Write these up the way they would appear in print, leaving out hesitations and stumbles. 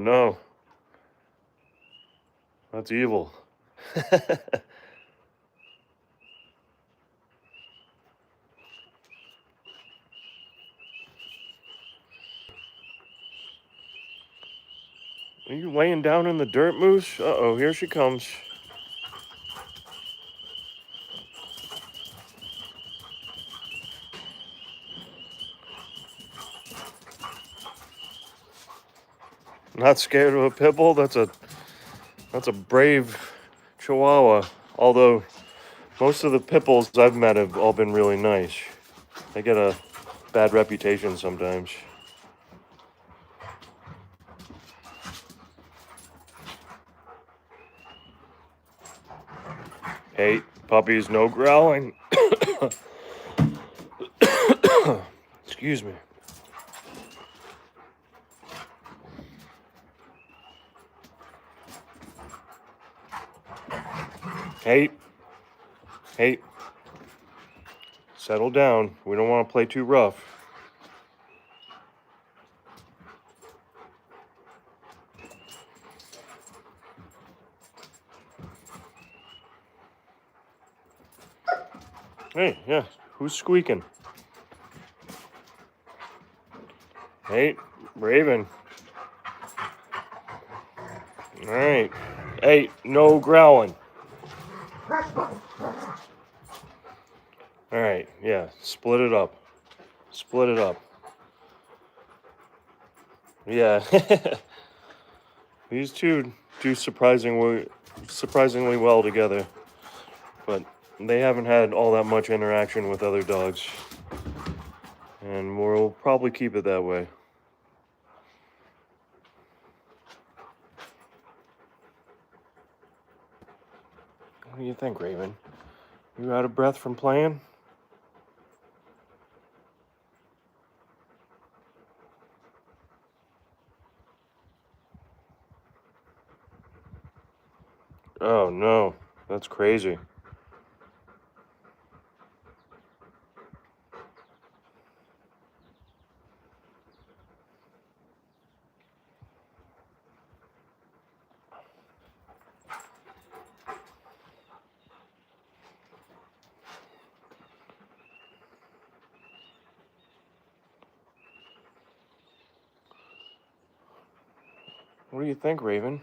no. That's evil. Are you laying down in the dirt, Moose? Uh-oh, here she comes. Not scared of a pit bull? That's a brave Chihuahua. Although most of the pit bulls I've met have all been really nice. They get a bad reputation sometimes. Hey, puppies, no growling. Excuse me. Hey, hey, settle down. We don't want to play too rough. Hey, yeah, who's squeaking? Hey, Raven. All right. Hey, no growling. All right, yeah, split it up. Split it up. Yeah. These two do surprisingly well together, but they haven't had all that much interaction with other dogs, and we'll probably keep it that way. What do you think, Raven? You out of breath from playing? Oh no, that's crazy. What do you think, Raven?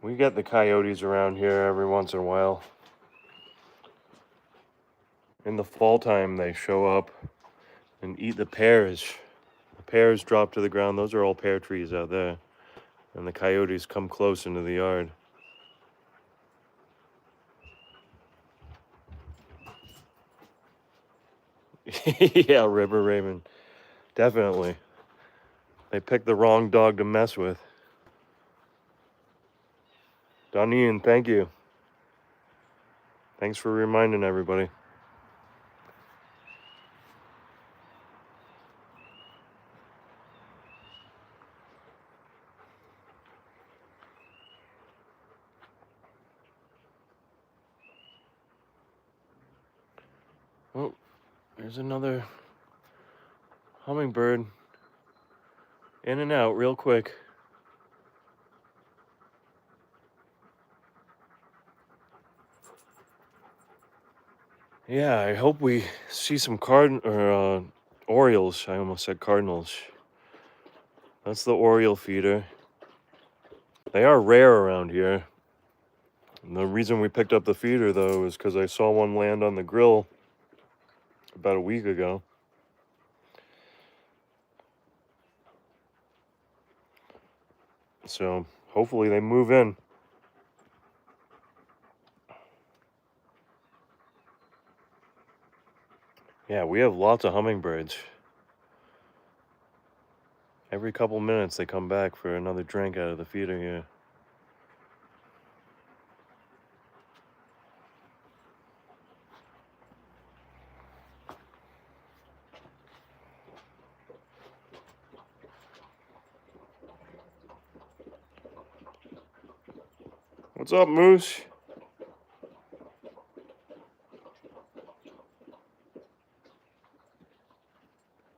We get the coyotes around here every once in a while. In the fall time, they show up and eat the pears. The pears drop to the ground. Those are all pear trees out there. And the coyotes come close into the yard. Yeah, River Raven. Definitely. They picked the wrong dog to mess with. Don Ian, thank you. Thanks for reminding everybody. Oh, there's another hummingbird. In and out real quick. Yeah, I hope we see some Orioles. I almost said cardinals. That's the Oriole feeder. They are rare around here. And the reason we picked up the feeder, though, is because I saw one land on the grill about a week ago. So hopefully they move in. Yeah, we have lots of hummingbirds. Every couple minutes they come back for another drink out of the feeder here. What's up, Moose?